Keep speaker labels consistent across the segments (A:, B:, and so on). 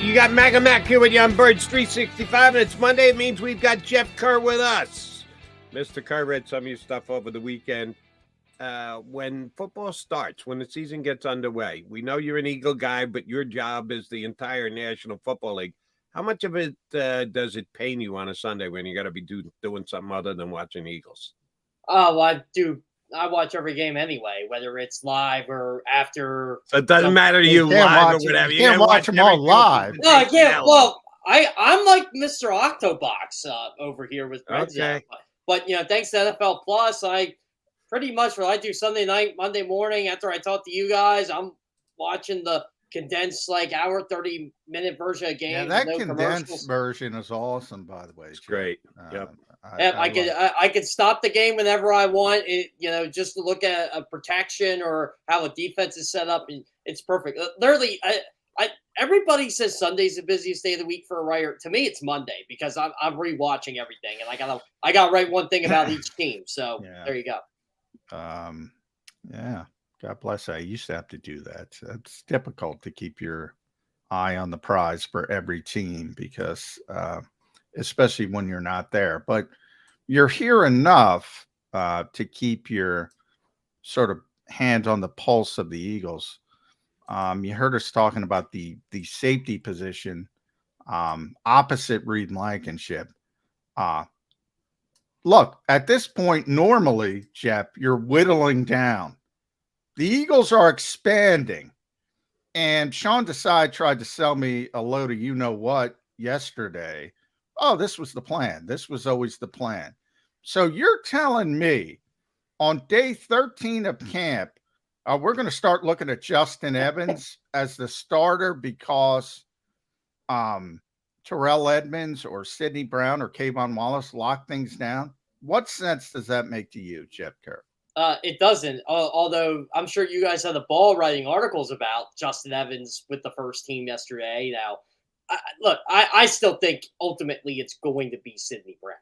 A: You got Maga Mac here with you on Birds 365, and it's Monday. It means we've got Jeff Kerr with us. Mr. Kerr read some of your stuff over the weekend. When football starts, when the season gets underway, we know you're an Eagle guy, but your job is the entire National Football League. How much of it does it pain you on a Sunday when you got to be doing something other than watching Eagles?
B: Oh, I do. I watch every game anyway, whether it's live or after.
A: So it doesn't matter to you live or whatever.
C: You can't watch them all live.
B: No, I can't. Well, I'm like Mr. Octobox over here with Reds.
A: Okay.
B: But thanks to NFL Plus, I pretty much what I do Sunday night, Monday morning after I talk to you guys, I'm watching the condensed hour 30-minute version of game.
C: Yeah, that condensed version is awesome, by the way.
A: It's great. Yep.
B: I could stop the game whenever I want. Just to look at a protection or how a defense is set up, and it's perfect. Literally, everybody says Sunday's the busiest day of the week for a writer. To me, it's Monday because I'm rewatching everything, and I got to write one thing about each team. So There you go.
C: Yeah. God bless. I used to have to do that. It's difficult to keep your eye on the prize for every team because, especially when you're not there, but you're here enough to keep your sort of hand on the pulse of the Eagles. You heard us talking about the safety position opposite Reed and Blankenship. Look, at this point, normally, Jeff, you're whittling down. The Eagles are expanding. And Sean Desai tried to sell me a load of you-know-what yesterday. Oh, this was the plan. This was always the plan. So you're telling me on day 13 of camp, we're going to start looking at Justin Evans as the starter because Terrell Edmonds or Sidney Brown or Kayvon Wallace lock things down? What sense does that make to you, Jeff Kerr?
B: It doesn't, although I'm sure you guys had the ball writing articles about Justin Evans with the first team yesterday. Now, I still think ultimately it's going to be Sidney Brown.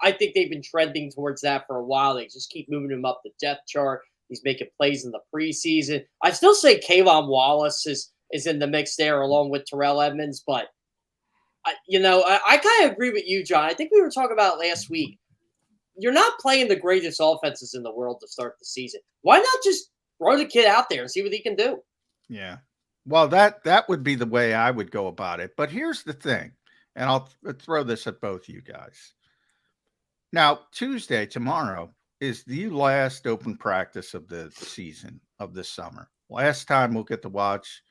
B: I think they've been trending towards that for a while. They just keep moving him up the depth chart. He's making plays in the preseason. I still say Kayvon Wallace is in the mix there along with Terrell Edmonds, but I kind of agree with you, John. I think we were talking about it last week. You're not playing the greatest offenses in the world to start the season. Why not just throw the kid out there and see what he can do?
C: Yeah. Well, that would be the way I would go about it. But here's the thing, and I'll throw this at both you guys. Now, Tuesday, tomorrow, is the last open practice of the season of this summer. Last time we'll get to watch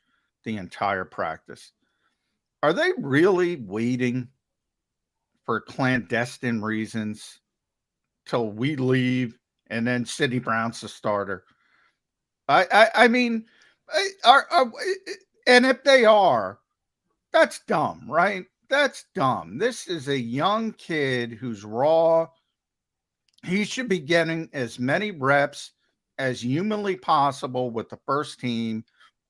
C: the entire practice. Are they really waiting for clandestine reasons till we leave and then Sidney Brown's the starter? I mean, and if they are, that's dumb, right? That's dumb. This is a young kid who's raw. He should be getting as many reps as humanly possible with the first team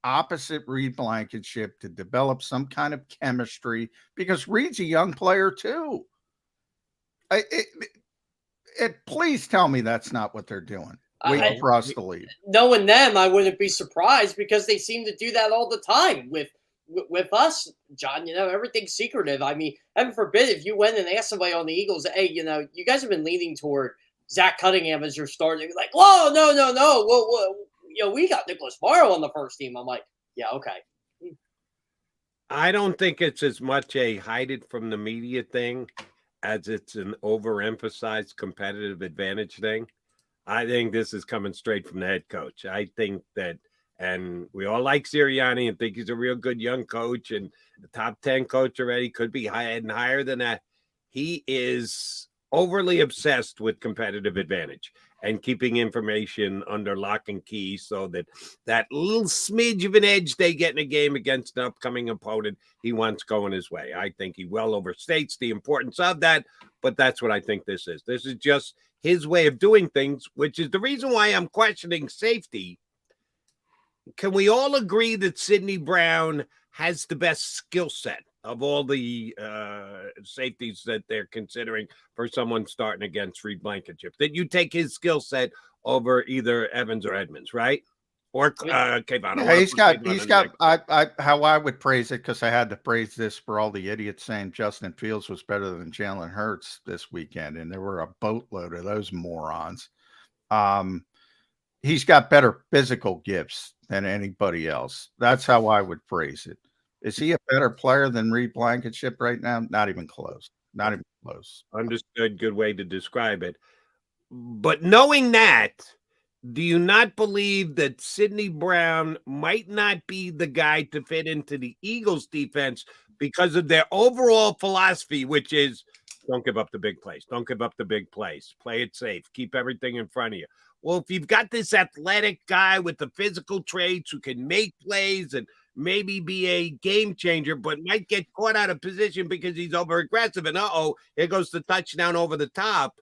C: opposite Reed Blankenship to develop some kind of chemistry because Reed's a young player too. Please tell me that's not what they're doing. Waiting for us to leave.
B: Knowing them, I wouldn't be surprised because they seem to do that all the time with us, John. Everything's secretive. I mean, heaven forbid if you went and asked somebody on the Eagles, hey, you guys have been leaning toward Zach Cunningham as your starter. They'd be like, whoa, no. Whoa, we got Nicholas Morrow on the first team. I'm like, yeah, okay.
A: I don't think it's as much a hide it from the media thing as it's an overemphasized competitive advantage thing. I think this is coming straight from the head coach. I think that, and we all like Sirianni and think he's a real good young coach and the top 10 coach already, could be higher than that. He is overly obsessed with competitive advantage and keeping information under lock and key so that that little smidge of an edge they get in a game against an upcoming opponent, he wants going his way. I think he well overstates the importance of that, but that's what I think this is. This is just his way of doing things, which is the reason why I'm questioning safety. Can we all agree that Sidney Brown has the best skill set of all the safeties that they're considering for someone starting against Reed Blankenship? That you take his skill set over either Evans or Edmonds, right? Or
B: I mean,
A: Kayvon. I
C: Yeah,
A: wanna
C: he's
A: put
C: got
A: Kayvon
C: he's
A: in the
C: got
A: mix.
C: I how I would praise it, because I had to praise this for all the idiots saying Justin Fields was better than Jalen Hurts this weekend, and there were a boatload of those morons. Um, he's got better physical gifts than anybody else. That's how I would phrase it. Is he a better player than Reed Blankenship right now? Not even close. Not even close.
A: Understood. Good way to describe it. But knowing that, do you not believe that Sidney Brown might not be the guy to fit into the Eagles defense because of their overall philosophy, which is don't give up the big plays. Don't give up the big plays. Play it safe. Keep everything in front of you. Well, if you've got this athletic guy with the physical traits who can make plays and maybe be a game changer, but might get caught out of position because he's over aggressive, and here goes the touchdown over the top.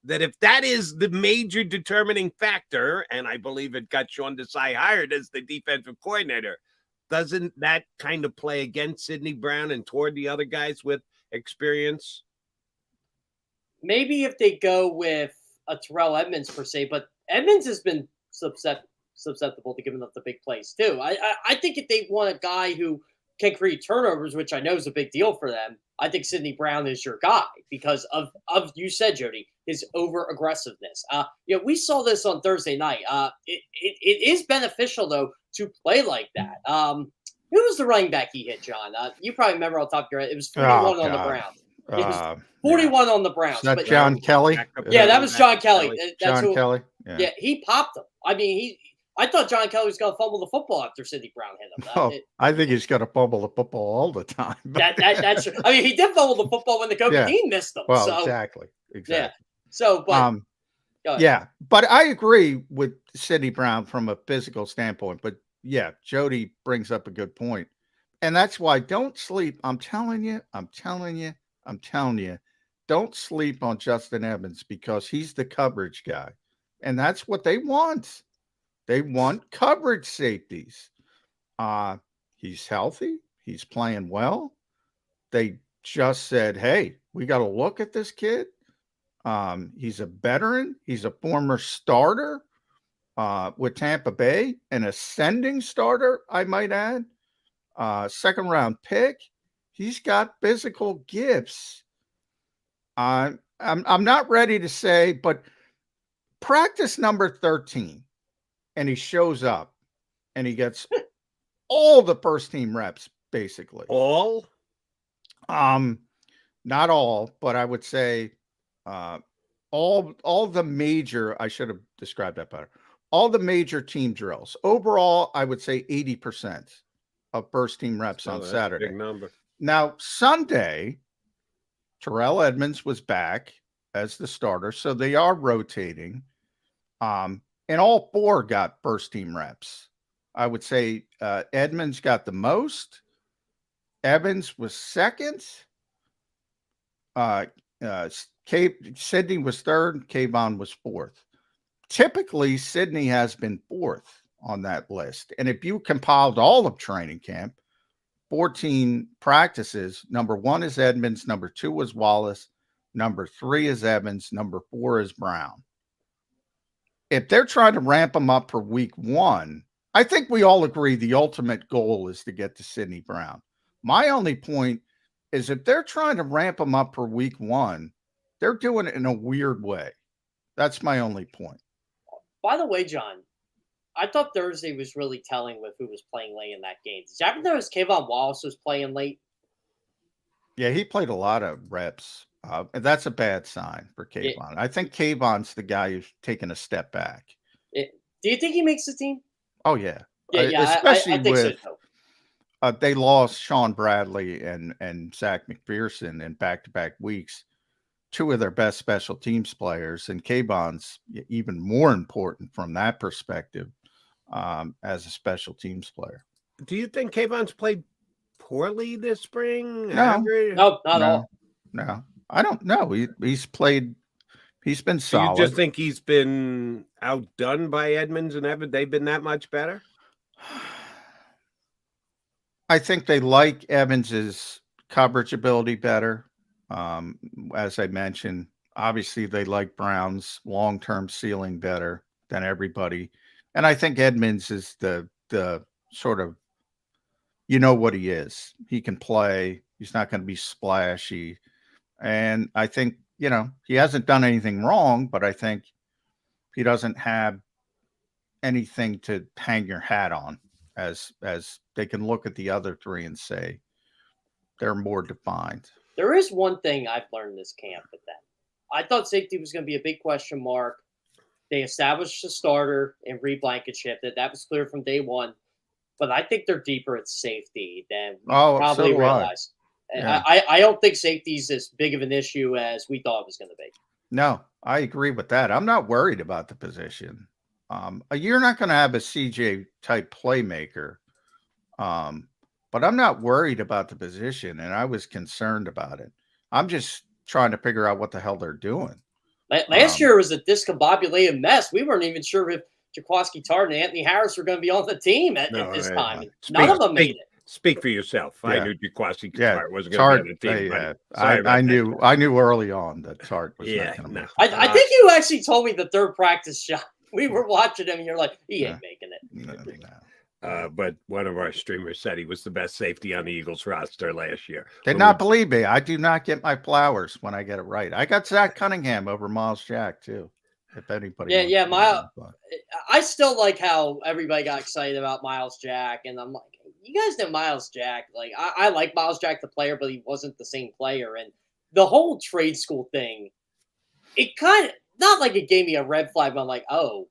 A: That if that is the major determining factor, and I believe it got Sean Desai hired as the defensive coordinator, doesn't that kind of play against Sidney Brown and toward the other guys with experience?
B: maybe if they go with a Terrell Edmonds per se, but Edmonds has been susceptible to giving up the big plays too. I think if they want a guy who can create turnovers, which I know is a big deal for them, I think Sidney Brown is your guy because of you said, Jody, his over aggressiveness. We saw this on Thursday night. It is beneficial though to play like that. Who was the running back he hit, John? You probably remember on top of your head. It was 41 on the Browns. It was 41 on the Browns.
C: Is that
B: but
C: John Kelly?
B: yeah, that was John Kelly. That's
C: John
B: who.
C: Kelly.
B: Yeah, he popped him. I mean, I thought John Kelly was going to fumble the football after Sidney Brown hit him.
C: Oh, I think he's going to fumble the football all the time.
B: That's. I mean, he did fumble the football when the Kobe Dean missed him.
C: Well,
B: so,
C: exactly.
B: Yeah. So, but
C: yeah, but I agree with Sidney Brown from a physical standpoint. But yeah, Jody brings up a good point, and that's why don't sleep. I'm telling you, don't sleep on Justin Evans because he's the coverage guy, and that's what they want. They want coverage safeties. He's healthy. He's playing well. They just said, hey, we got to look at this kid. He's a veteran. He's a former starter with Tampa Bay, an ascending starter, I might add. Second round pick. He's got physical gifts. I'm not ready to say, but practice number 13. And he shows up and he gets all the first team reps, basically.
A: All?
C: Not all, but I would say all the major, I should have described that better. All the major team drills. Overall, I would say 80% of first team reps on Saturday.
A: Big number.
C: Now, Sunday, Terrell Edmonds was back as the starter, so they are rotating. And all four got first team reps. I would say Edmonds got the most. Evans was second. Sidney was third. Kayvon was fourth. Typically, Sidney has been fourth on that list. And if you compiled all of training camp, 14 practices, number 1 is Edmonds, number 2 is Wallace, number 3 is Evans, number 4 is Brown. If they're trying to ramp them up for week 1, I think we all agree the ultimate goal is to get to Sidney Brown. My only point is if they're trying to ramp them up for week 1, they're doing it in a weird way. That's my only point.
B: By the way, John, I thought Thursday was really telling with who was playing late in that game. Did you ever notice Kayvon Wallace was playing late? Yeah,
C: he played a lot of reps. And that's a bad sign for Kayvon. Yeah. I think Kayvon's the guy who's taken a step back.
B: Do you think he makes the team?
C: Oh, yeah.
B: Yeah,
C: especially
B: I think
C: with
B: so.
C: They lost Sean Bradley and Zach McPherson in back-to-back weeks, 2 of their best special teams players, and Kayvon's even more important from that perspective as a special teams player.
A: Do you think Kayvon's played poorly this spring?
B: No, not at all.
C: No, I don't know. He's played. He's been solid.
A: You just think he's been outdone by Edmonds and Evans? They've been that much better?
C: I think they like Evans's coverage ability better. As I mentioned, obviously they like Brown's long-term ceiling better than everybody. And I think Edmonds is the sort of, you know what he is. He can play. He's not going to be splashy. And I think, he hasn't done anything wrong, but I think he doesn't have anything to hang your hat on, as they can look at the other three and say they're more defined.
B: There is one thing I've learned this camp with them. I thought safety was going to be a big question mark. They established a starter in Reed Blankenship. That was clear from day one. But I think they're deeper at safety than we probably realized.
C: Yeah.
B: I don't think safety's as big of an issue as we thought it was going to be.
C: No, I agree with that. I'm not worried about the position. You're not going to have a CJ type playmaker, but I'm not worried about the position, and I was concerned about it. I'm just trying to figure out what the hell they're doing.
B: Last year was a discombobulated mess. We weren't even sure if Jaquaski Tart and Anthony Harris were going to be on the team at this time. None of them made it.
A: Speak for yourself.
C: Yeah.
A: I knew Jaquaski Tart wasn't going to be on the team.
C: I knew early on that Tart was not going to make it.
B: I think you actually told me the third practice shot. We were watching him, and you're like, he ain't making it.
C: No.
A: But one of our streamers said he was the best safety on the Eagles roster last year.
C: Did not believe me. I do not get my flowers when I get it right. I got Zach Cunningham over Miles Jack too. If anybody,
B: I still like how everybody got excited about Miles Jack, and I'm like, you guys know Miles Jack. Like, I like Miles Jack the player, but he wasn't the same player. And the whole trade school thing, it kind of not like it gave me a red flag, but I'm like, oh,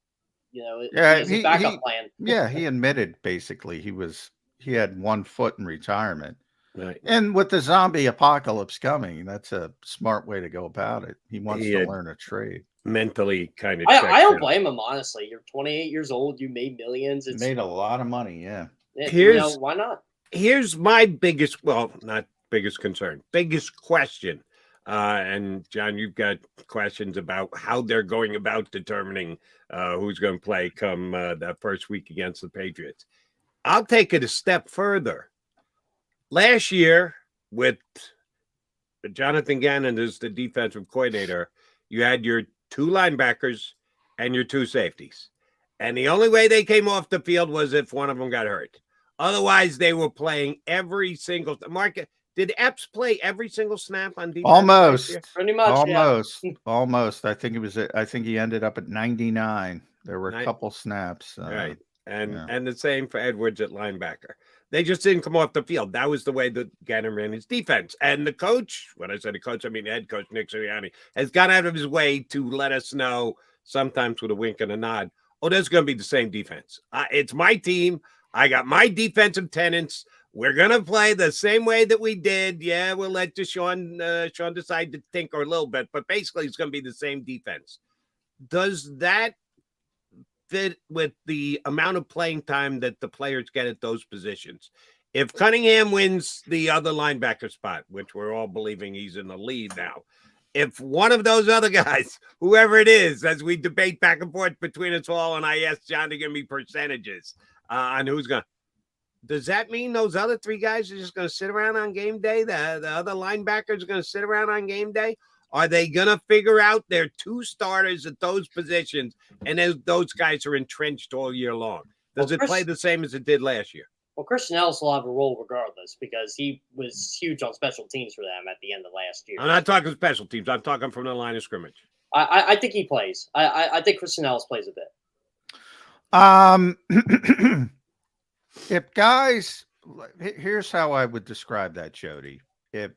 B: he has a backup plan.
C: Yeah, he admitted basically he had 1 foot in retirement.
A: Right.
C: And with the zombie apocalypse coming, that's a smart way to go about it. He wants to learn a trade.
A: Mentally kind of.
B: I don't blame him, honestly. You're 28 years old. You made millions.
C: It's made a lot of money, yeah.
B: Why not?
A: Here's my biggest, well, not biggest concern, biggest question. And John, you've got questions about how they're going about determining who's going to play come that first week against the Patriots. I'll take it a step further. Last year, with Jonathan Gannon as the defensive coordinator, you had your 2 linebackers and your 2 safeties. And the only way they came off the field was if one of them got hurt. Otherwise, they were playing every single – Mark, did Epps play every single snap on defense?
C: Almost.
B: Pretty much,
C: Almost. I think he ended up at 99. There were a couple snaps.
A: Right. And the same for Edwards at linebacker. They just didn't come off the field. That was the way that Gannon ran his defense. And the coach, when I said the coach, I mean the head coach, Nick Sirianni, has gone out of his way to let us know, sometimes with a wink and a nod, there's going to be the same defense. It's my team. I got my defensive tenants. We're going to play the same way that we did. Yeah, we'll let Sean decide to tinker a little bit, but basically it's going to be the same defense. Does that fit with the amount of playing time that the players get at those positions? If Cunningham wins the other linebacker spot, which we're all believing he's in the lead now, if one of those other guys, whoever it is, as we debate back and forth between us all, and I asked John to give me percentages on who's going to, does that mean those other 3 guys are just going to sit around on game day? The other linebackers are going to sit around on game day? Are they going to figure out their 2 starters at those positions, and those guys are entrenched all year long? Does it play the same as it did last year?
B: Well, Christian Ellis will have a role regardless because he was huge on special teams for them at the end of last year.
A: I'm not talking special teams. I'm talking from the line of scrimmage.
B: I think he plays. I think Christian Ellis plays a bit.
C: If guys, here's how I would describe that, Jody. If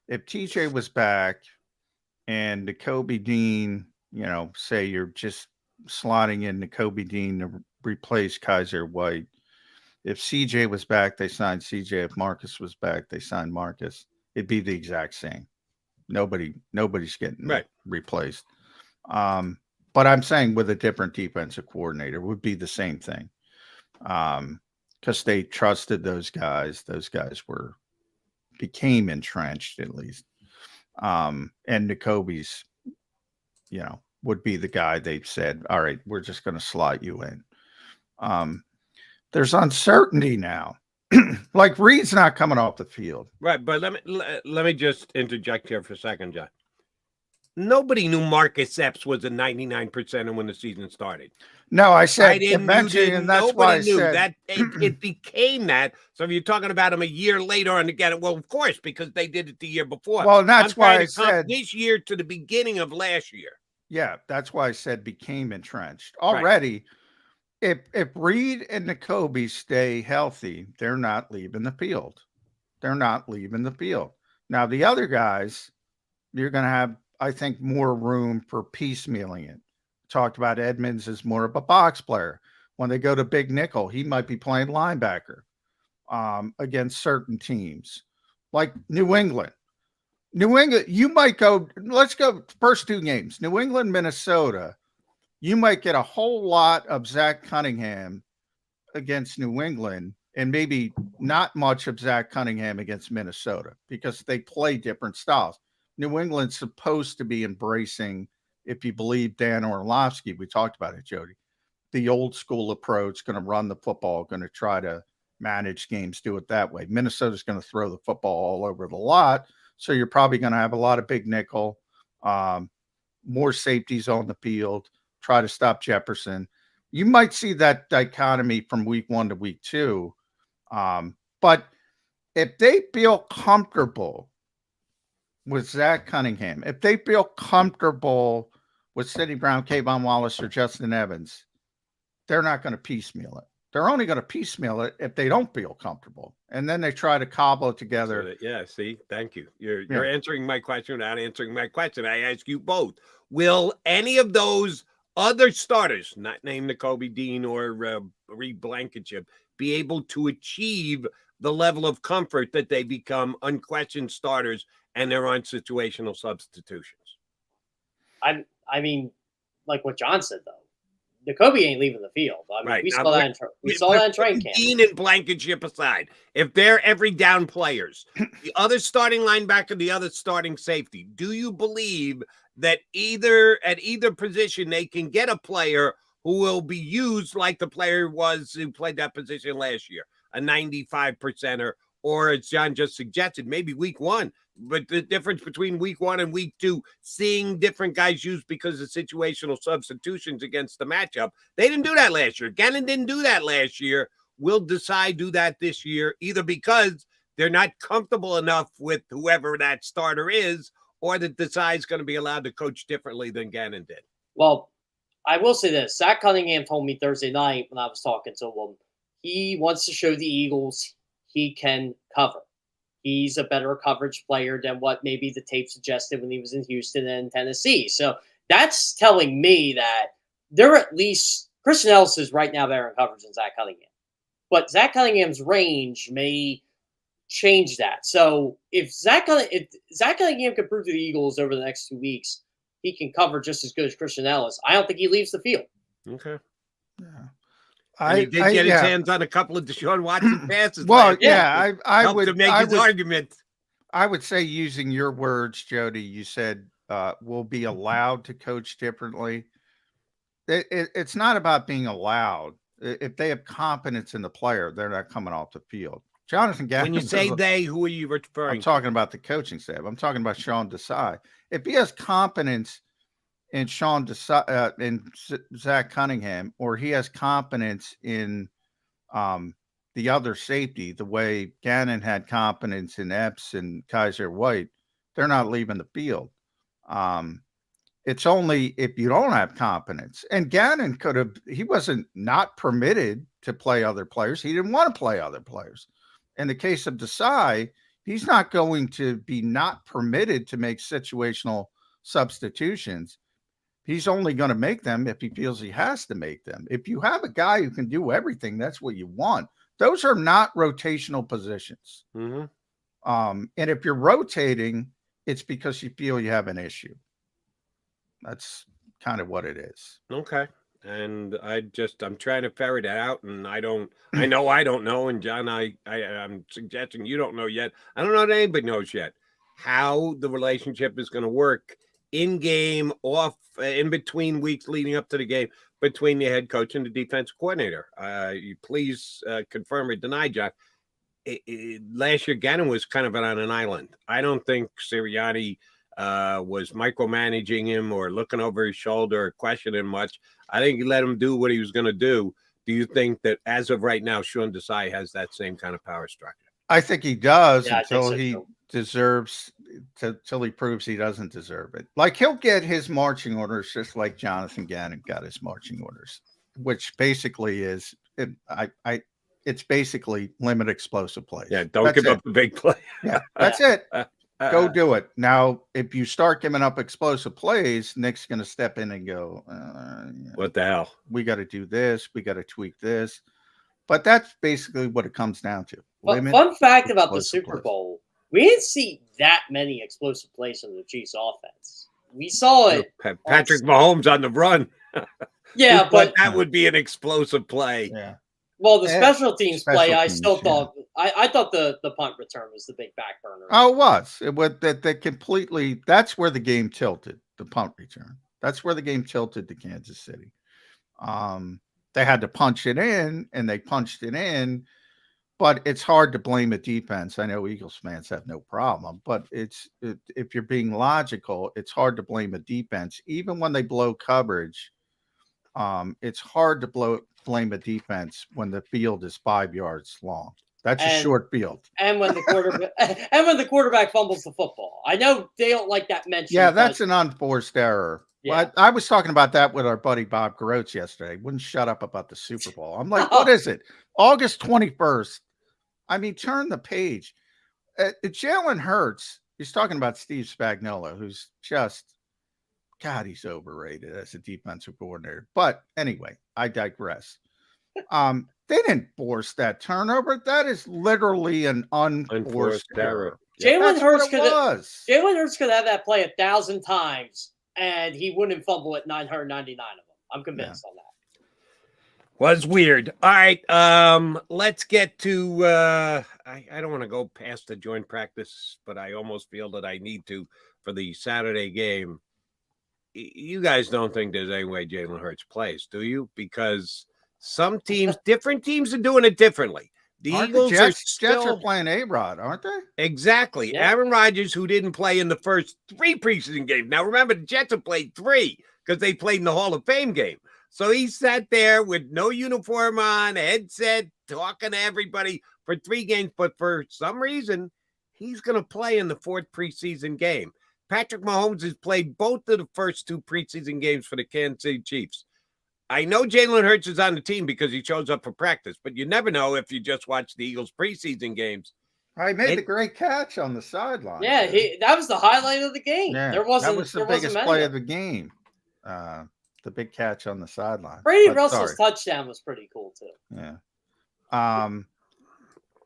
C: TJ was back and Nakobe Dean, say you're just slotting in Nakobe Dean to replace Kaiser White. If CJ was back, they signed CJ. If Marcus was back, they signed Marcus. It'd be the exact same. Nobody's getting replaced. But I'm saying with a different defensive coordinator would be the same thing. Because they trusted those guys. Those guys became entrenched at least. And Nakobe's, would be the guy they said, all right, we're just going to slot you in. There's uncertainty now. Like Reed's not coming off the field.
A: Right. But let me just interject here for a second, John. Nobody knew Marcus Epps was a 99% when the season started.
C: No, I
A: I
C: said
A: didn't. You
C: eventually,
A: didn't.
C: and that's why I
A: Nobody knew
C: said
A: that it became that. So if you're talking about him a year later and again, well, of course, because they did it the year before.
C: well, and that's
A: I'm trying
C: why I
A: to comp
C: said
A: this year to the beginning of last year.
C: yeah, that's why I said became entrenched
A: Right.
C: already. If Reed and Nakobe stay healthy, they're not leaving the field. They're not leaving the field. Now the other guys, you're going to have, I think, more room for piecemealing it. Talked about Edmonds as more of a box player. When they go to big nickel, he might be playing linebacker against certain teams, like New England. New England, you might go. Let's go first two games. New England, Minnesota. You might get a whole lot of Zach Cunningham against New England, and maybe not much of Zach Cunningham against Minnesota because they play different styles. New England's supposed to be embracing, if you believe Dan Orlovsky, we talked about it, Jody, the old school approach, going to run the football, going to try to manage games, do it that way. Minnesota's going to throw the football all over the lot. So you're probably going to have a lot of big nickel, more safeties on the field, try to stop Jefferson. You might see that dichotomy from week 1 to week 2. But if they feel comfortable with Zach Cunningham, if they feel comfortable with Sidney Brown, Kayvon Wallace, or Justin Evans, they're not going to piecemeal it. They're only going to piecemeal it if they don't feel comfortable. And then they try to cobble it together.
A: Yeah, see, thank you. You're answering my question without answering my question. I ask you both. Will any of those other starters, not named Nakobe Dean or Reed Blankenship, be able to achieve the level of comfort that they become unquestioned starters and they're on situational substitutions?
B: I mean, like what John said though, Nakobe ain't leaving the field. I mean,
A: Right.
B: we
A: Now,
B: saw that in training camp.
A: Dean and Blankenship aside, if they're every down players, the other starting linebacker, the other starting safety, do you believe that at either position they can get a player who will be used like the player was who played that position last year, a 95%er, or as John just suggested, maybe week 1? But the difference between week 1 and week 2, seeing different guys used because of situational substitutions against the matchup, they didn't do that last year. Gannon didn't do that last year. Will Desai do that this year, either because they're not comfortable enough with whoever that starter is, or that Desai is going to be allowed to coach differently than Gannon did?
B: Well, I will say this. Zach Cunningham told me Thursday night when I was talking to him, he wants to show the Eagles he can cover. He's a better coverage player than what maybe the tape suggested when he was in Houston and Tennessee. So that's telling me that they're at least – Christian Ellis is right now better in coverage than Zach Cunningham. But Zach Cunningham's range may change that. So if Zach Cunningham can prove to the Eagles over the next 2 weeks he can cover just as good as Christian Ellis, I don't think he leaves the field.
A: Okay.
C: Yeah.
A: He did get his hands on a couple of Deshaun Watson passes.
C: Well,
A: I would make his argument.
C: I would say, using your words, Jody, you said we'll be allowed to coach differently. It's not about being allowed. If they have confidence in the player, they're not coming off the field. Jonathan Gannon.
A: When you say they, who are you referring
C: I'm talking about the coaching staff. I'm talking about Sean Desai. If he has confidence in Sean Desai, in Zach Cunningham, or he has confidence in the other safety, the way Gannon had confidence in Epps and Kaiser White, they're not leaving the field. It's only if you don't have confidence. And Gannon he wasn't not permitted to play other players. He didn't want to play other players. In the case of Desai, he's not going to be not permitted to make situational substitutions. He's only going to make them if he feels he has to make them. If you have a guy who can do everything, that's what you want. Those are not rotational positions.
A: Mm-hmm.
C: And if you're rotating, it's because you feel you have an issue. That's kind of what it is.
A: Okay. And I'm trying to ferret it out, and I know I don't know. And John, I'm suggesting you don't know yet. I don't know that anybody knows yet how the relationship is going to work in game, off, in between weeks leading up to the game, between the head coach and the defensive coordinator. You please confirm or deny, John. Last year, Gannon was kind of on an island. I don't think Sirianni was micromanaging him or looking over his shoulder or questioning much. I think he let him do what he was going to do. Do you think that as of right now, Sean Desai has that same kind of power structure?
C: I think he does
B: Yeah, I think
C: until
B: so,
C: he
B: too.
C: deserves, till he proves he doesn't deserve it. Like he'll get his marching orders just like Jonathan Gannon got his marching orders, which basically is it's basically limit explosive plays.
A: Yeah, don't
C: That's
A: give
C: it.
A: up the big play.
C: Yeah, that's it. Go do it. Now, if you start giving up explosive plays, Nick's going to step in and go,
A: What the hell?
C: we got to do this. We got to tweak this. But that's basically what it comes down to.
B: But
C: Limit
B: fun fact about the
C: explosive
B: Super
C: plays.
B: Bowl, we didn't see that many explosive plays from the Chiefs offense. We saw it.
A: Patrick Mahomes on the run.
B: Yeah,
A: Who
B: but
A: thought that would be an explosive play.
C: Yeah.
B: well, the
C: Yeah,
B: special teams play,
C: special
B: I
C: teams,
B: still
C: yeah.
B: thought I thought the punt return was the big back burner.
C: Oh, it was. It was that completely. That's where the game tilted. The punt return. That's where the game tilted to Kansas City. They had to punch it in, and they punched it in. But it's hard to blame a defense. I know Eagles fans have no problem, but if you're being logical, it's hard to blame a defense, even when they blow coverage. It's hard to blame a defense when the field is 5 yards long. That's a short field.
B: And when the quarterback fumbles the football. I know they don't like that mention.
C: Yeah, that's an unforced error.
B: Yeah.
C: Well, I was talking about that with our buddy Bob Groats yesterday. Wouldn't shut up about the Super Bowl. I'm like, what is it? August 21st. I mean, turn the page. Jalen Hurts, he's talking about Steve Spagnuolo, who's just, God, he's overrated as a defensive coordinator. But anyway, I digress. They didn't force that turnover. That is literally an unforced error.
B: Jalen Hurts could have that play 1,000 times, and he wouldn't fumble at 999 of them. I'm convinced on that.
A: Was weird. All right. Let's get to I don't want to go past the joint practice, but I almost feel that I need to for the Saturday game. You guys don't think there's any way Jalen Hurts plays, do you? Because some teams, different teams are doing it differently. The Eagles
C: Jets are playing A-Rod, aren't they?
A: Exactly. Yeah. Aaron Rodgers, who didn't play in the first 3 preseason games. Now, remember, the Jets have played 3 because they played in the Hall of Fame game. So he sat there with no uniform on, a headset, talking to everybody for 3 games. But for some reason, he's going to play in the 4th preseason game. Patrick Mahomes has played both of the first 2 preseason games for the Kansas City Chiefs. I know Jalen Hurts is on the team because he shows up for practice, but you never know if you just watch the Eagles preseason games.
C: I made the great catch on the sideline.
B: Yeah, that was the highlight of the game.
C: Yeah,
B: that was
C: the biggest play of the game. The big catch on the sideline.
B: Brady Russell's touchdown was pretty cool too.
C: Yeah.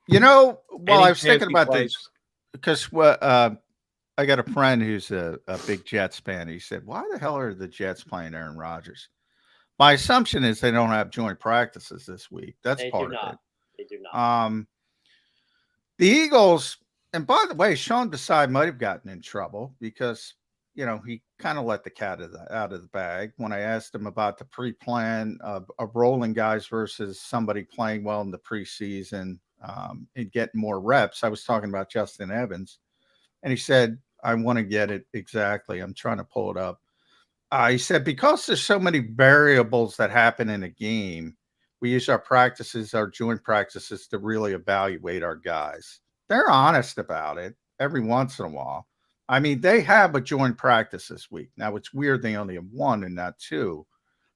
C: You know, while I was thinking about this, because I got a friend who's a big Jets fan. He said, "Why the hell are the Jets playing Aaron Rodgers?" My assumption is they don't have joint practices this week. That's part of it.
B: They do not.
C: The Eagles, and by the way, Sean Desai might have gotten in trouble because, you know, he kind of let the cat out of the bag when I asked him about the pre-plan of rolling guys versus somebody playing well in the preseason and getting more reps. I was talking about Justin Evans, and he said, I want to get it exactly. I'm trying to pull it up. He said, because there's so many variables that happen in a game, we use our practices, our joint practices, to really evaluate our guys. They're honest about it every once in a while. I mean, they have a joint practice this week. Now, it's weird they only have 1 and not 2,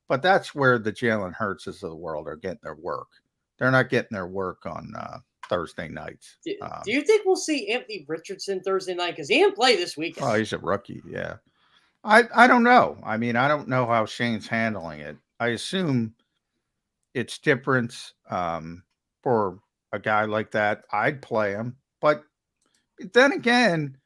C: but that's where the Jalen Hurtses of the world are getting their work. They're not getting their work on Thursday nights.
B: Do you think we'll see Anthony Richardson Thursday night? Because he didn't play this weekend.
C: Oh, he's a rookie, yeah. I don't know. I mean, I don't know how Shane's handling it. I assume it's different for a guy like that. I'd play him. But then again,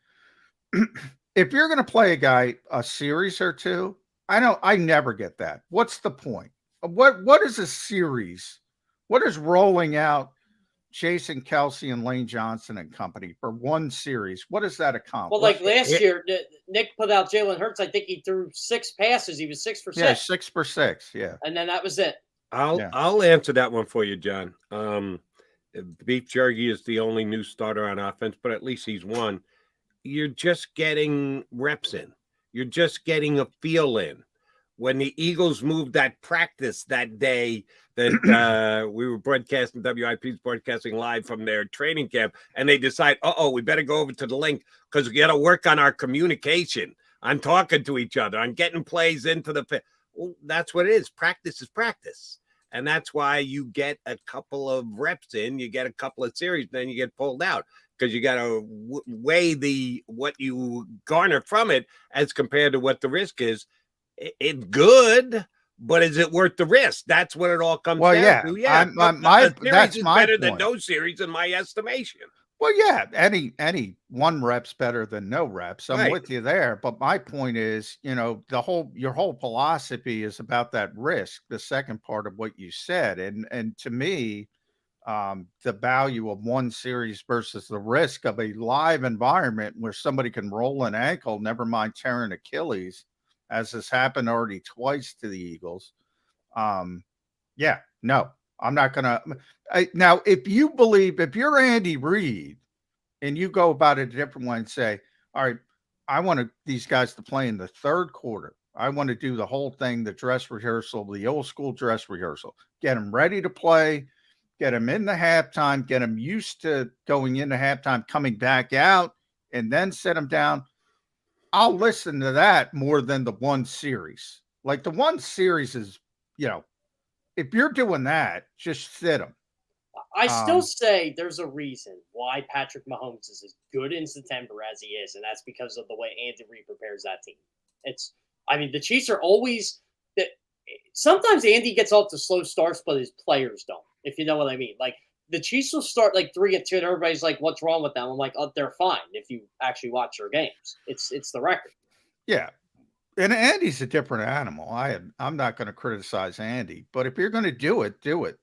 C: if you're going to play a guy a series or 2, I never get that. What's the point? What is a series? What is rolling out Jason Kelsey and Lane Johnson and company for 1 series? What does that accomplish?
B: Well, like last year, Nick put out Jalen Hurts. I think he threw 6 passes. He was 6 for 6.
C: Yeah, 6 for 6. Yeah.
B: And then that was it.
A: I'll answer that one for you, John. Beef Jerky is the only new starter on offense, but at least he's one. you're just getting reps in. You're just getting a feel in. When the Eagles moved that practice that day that we were broadcasting, WIP's broadcasting live from their training camp, and they decide, we better go over to the link because we got to work on our communication, on talking to each other, on getting plays into the well, that's what it is. Practice is practice. And that's why you get a couple of reps in, you get a couple of series, then you get pulled out because you got to weigh what you garner from it as compared to what the risk is. It's good, but is it worth the risk? That's what it all comes down to. Yeah,
C: that's
A: is
C: my
A: better
C: point.
A: than no series in my estimation.
C: Well, yeah, any one rep's better than no reps. I'm
A: Right.
C: with you there. But my point is, your whole philosophy is about that risk, the second part of what you said. And to me, the value of one series versus the risk of a live environment where somebody can roll an ankle, never mind tearing Achilles, as has happened already twice to the Eagles. Yeah, no, I'm not going to. Now, if you're Andy Reid and you go about it a different way and say, all right, I want these guys to play in the third quarter. I want to do the whole thing, the dress rehearsal, the old school dress rehearsal, get them ready to play, get them in the halftime, get them used to going into halftime, coming back out, and then set them down. I'll listen to that more than the one series. Like the one series is, if you're doing that, just sit them.
B: I still say there's a reason why Patrick Mahomes is as good in September as he is, and that's because of the way Andy Reid prepares that team. The Chiefs are always that. Sometimes Andy gets off to slow starts, but his players don't. If you know what I mean, like the Chiefs will start like 3-2, and everybody's like, "What's wrong with them?" I'm like, "Oh, they're fine." If you actually watch their games, it's the record.
C: Yeah. And Andy's a different animal. I'm not going to criticize Andy, but if you're going to do it, do it.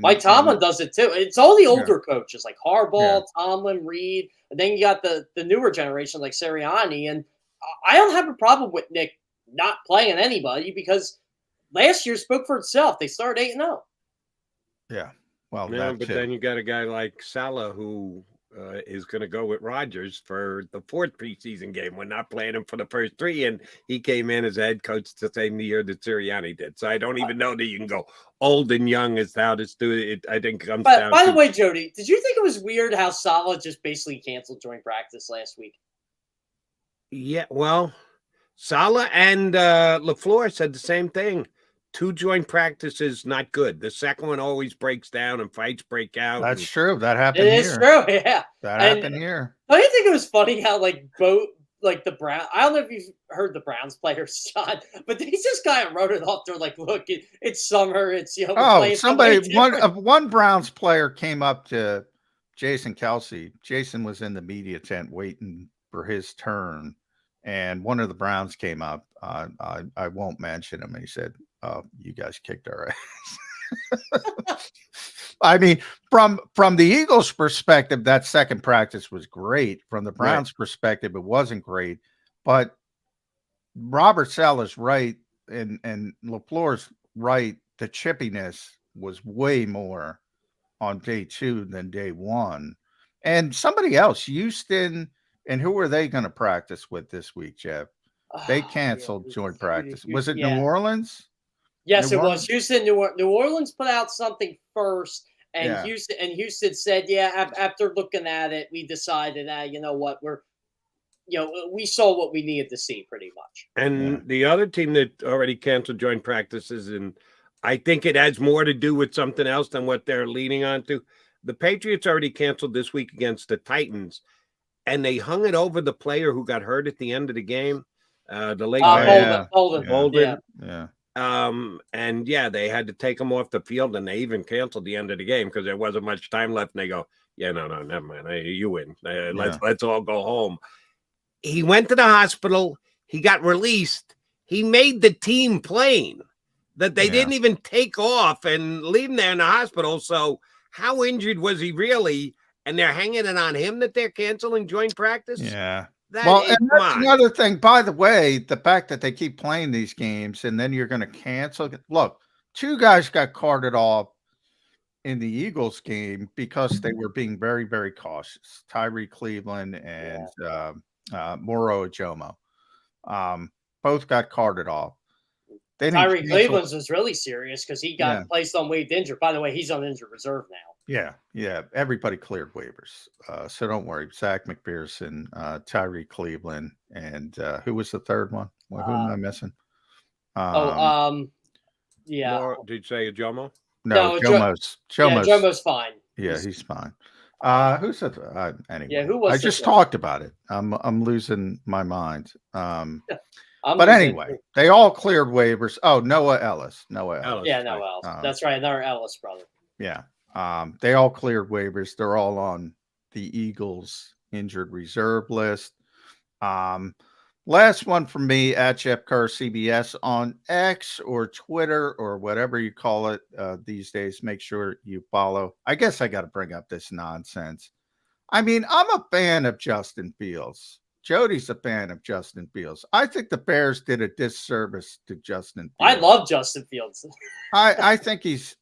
B: Mike Tomlin does it too. It's all the older
C: Yeah.
B: coaches like Harbaugh, Tomlin, Reed, and then you got the newer generation like Sirianni. And I don't have a problem with Nick not playing anybody because last year spoke for itself. They started 8-0.
C: Yeah. Well,
A: Yeah, but then you got a guy like Salah who is going to go with Rodgers for the fourth preseason game. We're not playing him for the first three, and he came in as a head coach the same year that Sirianni did. So I don't even know that you can go old and young as how this do it. I think comes down.
B: By the way, Jody, did you think it was weird how Salah just basically canceled joint practice last week?
A: Yeah, well, Salah and LaFleur said the same thing. 2 joint practices, not good. The second one always breaks down and fights break out.
C: That's true. That happened
B: It
C: here.
B: is true, yeah.
C: That happened here.
B: I think it was funny how both the Browns. I don't know if you've heard the Browns players, John, but they just kind of wrote it off. They're like, "Look, it's summer. It's
C: one Browns player came up to Jason Kelsey. Jason was in the media tent waiting for his turn, and one of the Browns came up. I won't mention him. And he said, you guys kicked our ass." I mean, from the Eagles' perspective, that second practice was great. From the Browns' perspective, it wasn't great. But Robert Saleh's right, and LaFleur's right. The chippiness was way more on day 2 than day 1. And somebody else, Houston, and who are they going to practice with this week, Jeff? They canceled joint practice. Was it New Orleans?
B: Yes, it was Houston. New Orleans put out something first, and Houston said, "Yeah." After looking at it, we decided, you know what, we saw what we needed to see, pretty much.
A: And the other team that already canceled joint practices, and I think it has more to do with something else than what they're leaning on to. The Patriots already canceled this week against the Titans, and they hung it over the player who got hurt at the end of the game. The late
B: Bolden.
C: Yeah.
A: And they had to take him off the field, and they even canceled the end of the game because there wasn't much time left. And they go, no, never mind. You win. Let's all go home. He went to the hospital. He got released. He made the team plain that they didn't even take off and leave him there in the hospital. So how injured was he really? And they're hanging it on him that they're canceling joint practice.
C: Yeah. And that's another thing, by the way, the fact that they keep playing these games and then you're going to cancel. Look, 2 guys got carted off in the Eagles game because they were being very, very cautious. Tyree Cleveland and Moro Ajomo. Both got carted off. They didn't
B: Tyree
C: cancel-
B: Cleveland's was really serious because he got
C: Yeah.
B: placed on waived injured. By the way, he's on injured reserve now.
C: Yeah. Everybody cleared waivers. So don't worry. Zach McPherson, Tyree Cleveland, and who was the third one? Who am I missing?
B: Yeah.
A: More, did you say a Jomo?
C: No, Jomo's.
B: Yeah, Jomo's fine.
C: Yeah, he's fine. Who's the anyway?
B: Yeah, who was
C: I
B: the
C: just
B: third?
C: talked about it. I'm losing my mind.
B: I'm
C: But
B: losing-
C: anyway, they all cleared waivers. Oh, Noah Ellis.
B: Yeah, no Ellis. That's right, another Ellis brother.
C: Yeah. They all cleared waivers. They're all on the Eagles injured reserve list. Last one from me at Jeff Kerr CBS on X or Twitter or whatever you call it these days. Make sure you follow. I guess I got to bring up this nonsense. I mean, I'm a fan of Justin Fields. Jody's a fan of Justin Fields. I think the Bears did a disservice to Justin Fields.
B: I love Justin Fields.
C: I think he's,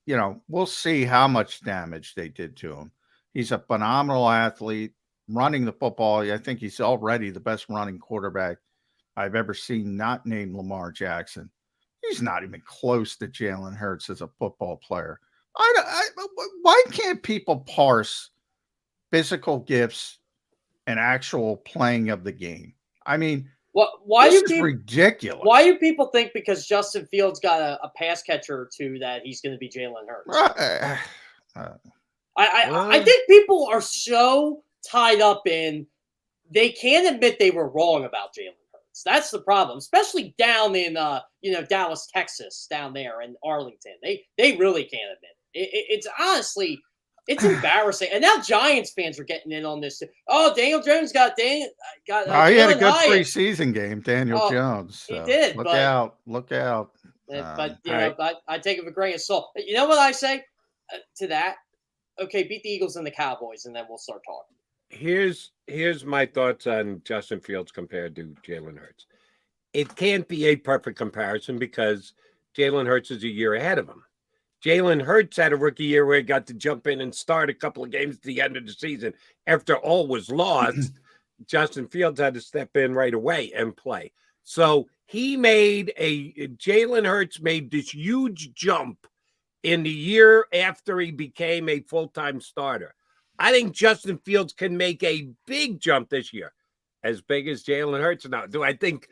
C: we'll see how much damage they did to him. He's a phenomenal athlete running the football. I think he's already the best running quarterback I've ever seen, not named Lamar Jackson. He's not even close to Jalen Hurts as a football player. Why can't people parse physical gifts and actual playing of the game? I mean,
B: why
C: this
B: do
C: is
B: people
C: ridiculous.
B: Why do people think because Justin Fields got a pass catcher or two that he's going to be Jalen Hurts? I think people are so tied up in they can't admit they were wrong about Jalen Hurts. That's the problem, especially down in Dallas, Texas, down there in Arlington. They really can't admit it. It's honestly. It's embarrassing, and now Giants fans are getting in on this. Oh, Daniel Jones got
C: he had a good
B: Hyatt.
C: Preseason game, Daniel Jones. So
B: he did.
C: Look out!
B: But
A: right.
B: I take it with a grain of salt. You know what I say to that? Okay, beat the Eagles and the Cowboys, and then we'll start talking.
A: Here's my thoughts on Justin Fields compared to Jalen Hurts. It can't be a perfect comparison because Jalen Hurts is a year ahead of him. Jalen Hurts had a rookie year where he got to jump in and start a couple of games at the end of the season. After all was lost, Justin Fields had to step in right away and play. So Jalen Hurts made this huge jump in the year after he became a full-time starter. I think Justin Fields can make a big jump this year, as big as Jalen Hurts. Now, do I think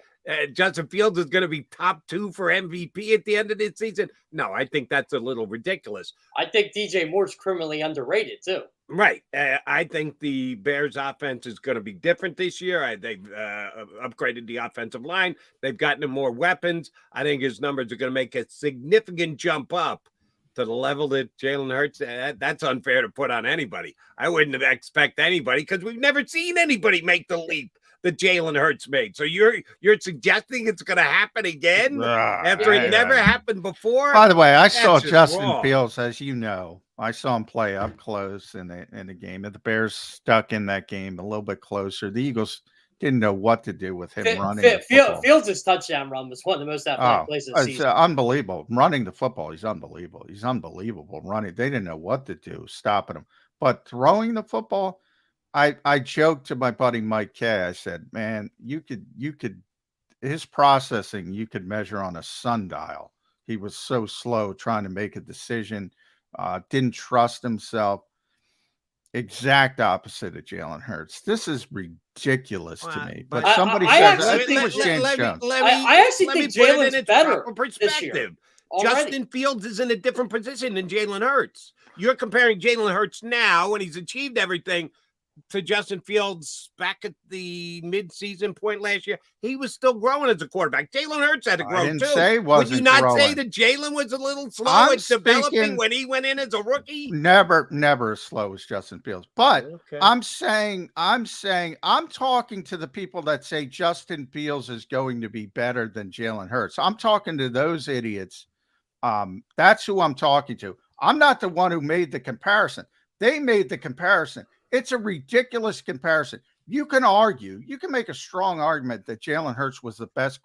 A: Justin Fields is going to be top 2 for MVP at the end of this season? No, I think that's a little ridiculous.
B: I think DJ Moore's criminally underrated too.
A: Right. I think the Bears offense is going to be different this year. They've upgraded the offensive line. They've gotten him more weapons. I think his numbers are going to make a significant jump up to the level that Jalen Hurts. That's unfair to put on anybody. I wouldn't expect anybody because we've never seen anybody make the leap that Jalen Hurts made. So you're suggesting it's going to happen again after it never happened before?
C: By the way, I saw
A: That's just
C: Justin
A: wrong.
C: Fields, as you know. I saw him play up close in the game. And the Bears stuck in that game a little bit closer. The Eagles didn't know what to do with him running the football.
B: Fields' touchdown run was one of the most athletic plays of the
C: It's
B: season.
C: unbelievable. Running the football, he's unbelievable. He's unbelievable running. They didn't know what to do, stopping him. But throwing the football, I joked to my buddy Mike Kay. I said, man, you could his processing you could measure on a sundial. He was so slow trying to make a decision, didn't trust himself. Exact opposite of Jalen Hurts. This is ridiculous to me. But somebody said
B: I actually think Jalen's better this year.
A: Justin Fields is in a different position than Jalen Hurts. You're comparing Jalen Hurts now when he's achieved everything to Justin Fields back at the mid-season point last year. He was still growing as a quarterback. Jalen Hurts had to grow too. Would you not say that Jalen was a little slow at developing when he went in as a rookie?
C: Never as slow as Justin Fields. But okay. I'm talking to the people that say Justin Fields is going to be better than Jalen Hurts. I'm talking to those idiots. That's who I'm talking to. I'm not the one who made the comparison. They made the comparison. It's a ridiculous comparison. You can make a strong argument that Jalen Hurts was the best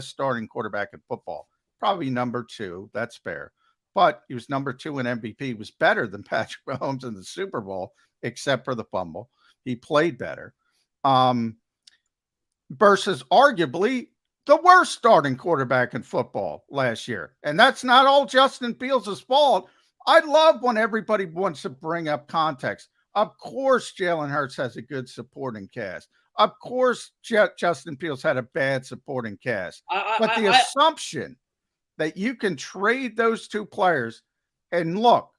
C: starting quarterback in football. Probably number 2. That's fair. But he was number 2 in MVP. He was better than Patrick Mahomes in the Super Bowl, except for the fumble. He played better. versus arguably the worst starting quarterback in football last year. And that's not all Justin Fields' fault. I love when everybody wants to bring up context. Of course, Jalen Hurts has a good supporting cast. Of course, Justin Fields had a bad supporting cast. But the assumption that you can trade those two players, and look,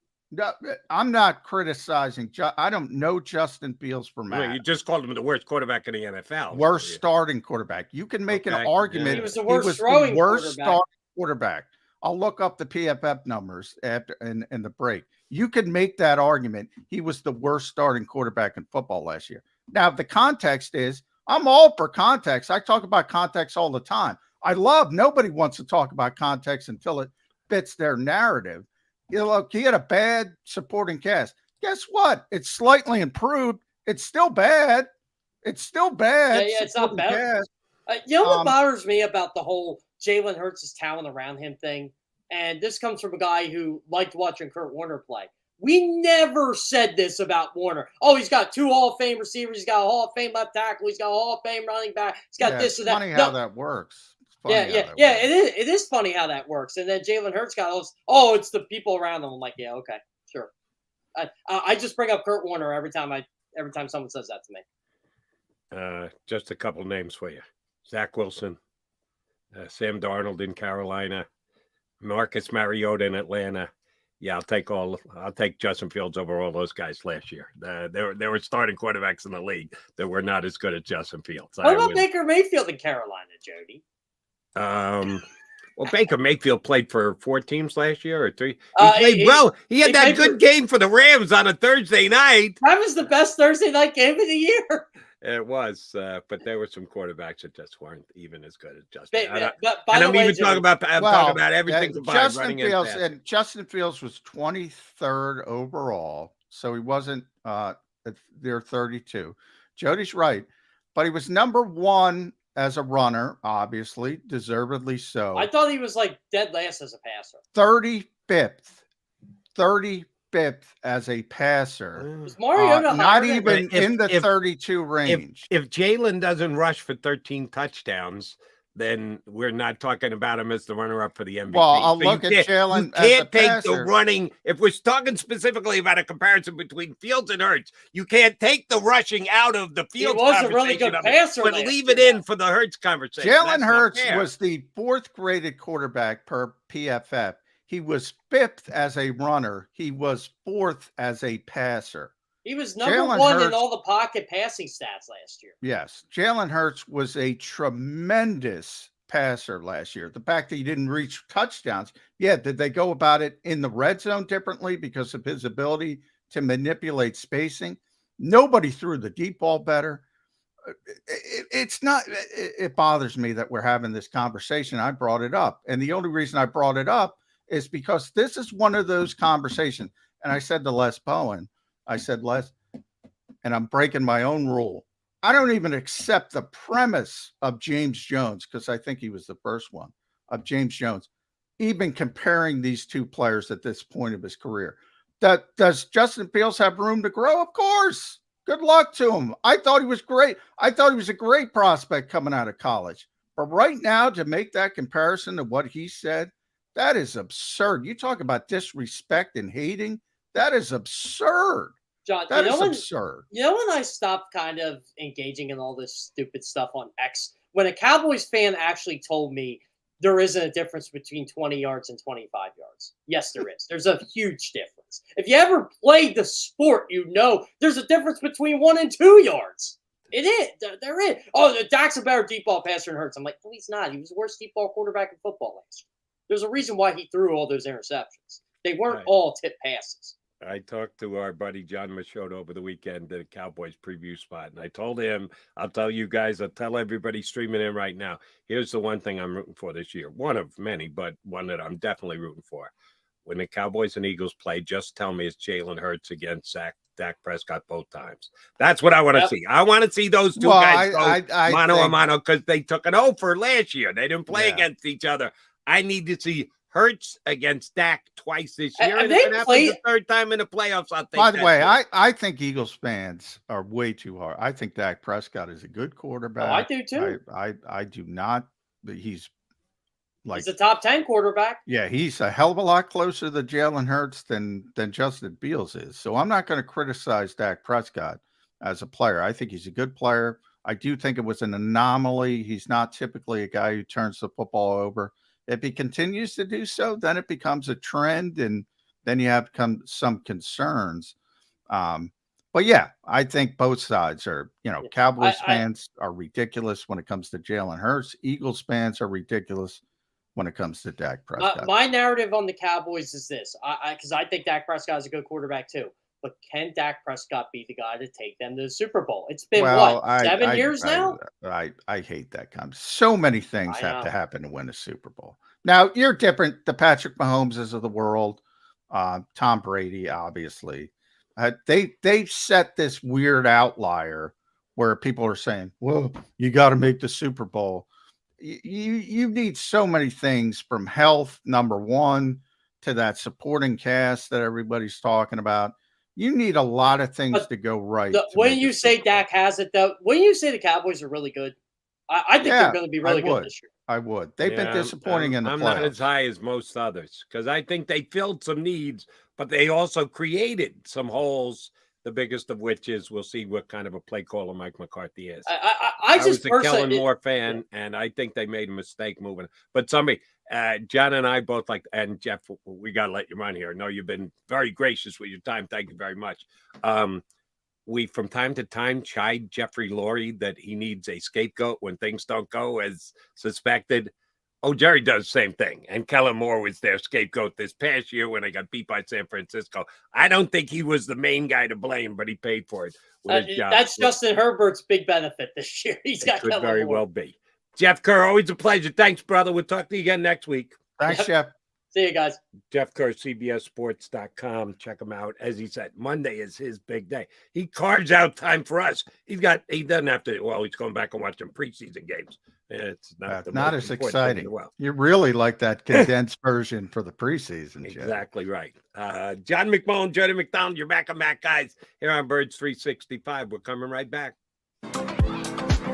C: I'm not criticizing. I don't know Justin Fields for Matt.
A: You just called him the worst quarterback in the NFL.
C: Worst starting quarterback. You can make an argument.
B: He was the worst throwing
C: starting quarterback. I'll look up the PFF numbers after in the break. You can make that argument. He was the worst starting quarterback in football last year. Now, the context is, I'm all for context. I talk about context all the time. Nobody wants to talk about context until it fits their narrative. Look, he had a bad supporting cast. Guess what? It's slightly improved. It's still bad. It's still bad.
B: Yeah, it's not bad. You know what bothers me about the whole Jalen Hurts' talent around him thing? And this comes from a guy who liked watching Kurt Warner play. We never said this about Warner. Oh, he's got 2 Hall of Fame receivers. He's got a Hall of Fame left tackle. He's got a Hall of Fame running back. He's got this and that.
C: Funny how that works.
B: It is. It is funny how that works. And then Jalen Hurts got those. Oh, it's the people around him. I'm like, yeah, okay, sure. I just bring up Kurt Warner every time someone says that to me.
A: Just a couple names for you: Zach Wilson, Sam Darnold in Carolina, Marcus Mariota in Atlanta. Yeah, I'll take Justin Fields over all those guys last year. There were starting quarterbacks in the league that were not as good as Justin Fields.
B: What about Baker Mayfield in Carolina, Jody?
A: Well, Baker Mayfield played for 4 teams last year or 3. He played well. He had that good game for the Rams on a Thursday night.
B: That was the best Thursday night game of the year.
A: It was, but there were some quarterbacks that just weren't even as good as Justin.
B: I'm
A: even talking about everything combined.
C: Justin Fields was 23rd overall, so he wasn't there 32. Jody's right, but he was number 1 as a runner, obviously, deservedly so.
B: I thought he was like dead last as a passer. 35th as a passer. Was Mariota
C: not even in the 32 range.
A: If Jalen doesn't rush for 13 touchdowns, then we're not talking about him as the runner-up for the MVP.
C: Well, I'll look at Jalen.
A: You can't take the running. If we're talking specifically about a comparison between Fields and Hurts, you can't take the rushing out of the Fields conversation.
B: He was a really good passer,
A: but leave it in for the Hurts conversation.
C: Jalen Hurts was the 4th graded quarterback per PFF. He was 5th as a runner. He was 4th as a passer.
B: He was number 1 in all the pocket passing stats last year.
C: Yes. Jalen Hurts was a tremendous passer last year. The fact that he didn't reach touchdowns. Yeah, did they go about it in the red zone differently because of his ability to manipulate spacing? Nobody threw the deep ball better. It bothers me that we're having this conversation. I brought it up. And the only reason I brought it up is because this is one of those conversations. And I said to Les Bowen, Les, and I'm breaking my own rule. I don't even accept the premise of James Jones, because I think he was the first one, of James Jones, even comparing these two players at this point of his career. Does Justin Fields have room to grow? Of course. Good luck to him. I thought he was great. I thought he was a great prospect coming out of college. But right now, to make that comparison to what he said, that is absurd. You talk about disrespect and hating. That is absurd.
B: John,
C: that is absurd.
B: You know when I stopped kind of engaging in all this stupid stuff on X? When a Cowboys fan actually told me there isn't a difference between 20 yards and 25 yards. Yes, there is. There's a huge difference. If you ever played the sport, you know there's a difference between 1 and 2 yards. It is. There is. Oh, Dak's a better deep ball passer than Hurts. I'm like, no, he's not. He was the worst deep ball quarterback in football last year. There's a reason why he threw all those interceptions. They weren't all tip passes.
A: I talked to our buddy John Machado over the weekend at a Cowboys preview spot, and I told him, I'll tell you guys, I'll tell everybody streaming in right now, here's the one thing I'm rooting for this year. One of many, but one that I'm definitely rooting for. When the Cowboys and Eagles play, just tell me it's Jalen Hurts against Dak Prescott both times. That's what I want to see. I want to see those two guys go mano a mano, because they took an over last year. They didn't play against each other. I need to see Hurts against Dak twice this year,
B: Have
A: and
B: they
A: if it happens
B: played-
A: the third time in the playoffs, I'll take
C: By the
A: that
C: way,
A: too.
C: I think Eagles fans are way too hard. I think Dak Prescott is a good quarterback.
B: Oh, I do too.
C: I do not. He's like,
B: He's a top 10 quarterback.
C: yeah, he's a hell of a lot closer to Jalen Hurts than Justin Fields is. So I'm not going to criticize Dak Prescott as a player. I think he's a good player. I do think it was an anomaly. He's not typically a guy who turns the football over. If he continues to do so, then it becomes a trend, and then you have some concerns. But yeah, I think both sides are, Cowboys fans are ridiculous when it comes to Jalen Hurts. Eagles fans are ridiculous when it comes to Dak Prescott.
B: My narrative on the Cowboys is this, because I think Dak Prescott is a good quarterback too. But can Dak Prescott be the guy to take them to the Super Bowl? It's been 7 years now?
C: I hate that kind. So many things
B: I
C: have
B: know.
C: to happen to win a Super Bowl. Now, you're different. The Patrick Mahomeses of the world, Tom Brady, obviously. They set this weird outlier where people are saying, well, you got to make the Super Bowl. You need so many things, from health, number one, to that supporting cast that everybody's talking about. You need a lot of things to go right.
B: When you say Dak has it, though, when you say the Cowboys are really good, I think they're going to be really good this year.
C: I would. They've been disappointing in the playoffs.
A: I'm not as high as most others because I think they filled some needs, but they also created some holes. The biggest of which is we'll see what kind of a play caller Mike McCarthy is.
B: I
A: was a Kellen Moore fan, and I think they made a mistake moving. But John and I both and Jeff, we got to let you run here. I know you've been very gracious with your time. Thank you very much. We, from time to time, chide Jeffrey Lurie that he needs a scapegoat when things don't go as suspected. Oh, Jerry does the same thing. And Kellen Moore was their scapegoat this past year when they got beat by San Francisco. I don't think he was the main guy to blame, but he paid for it with his job.
B: That's Justin Herbert's big benefit this year. He's got
A: Kellen Moore. Could very well be. Jeff Kerr, always a pleasure. Thanks, brother. We'll talk to you again next week.
C: Thanks, Jeff.
B: See you guys.
A: Jeff Kerr, CBSSports.com. Check him out. As he said, Monday is his big day. He carves out time for us. He doesn't have to, he's going back and watching preseason games. It's not
C: as exciting. You really like that condensed version for the preseason.
A: Exactly right. John McMullen, Jody McDonald, you're back on Mac, guys, here on Birds 365. We're coming right back.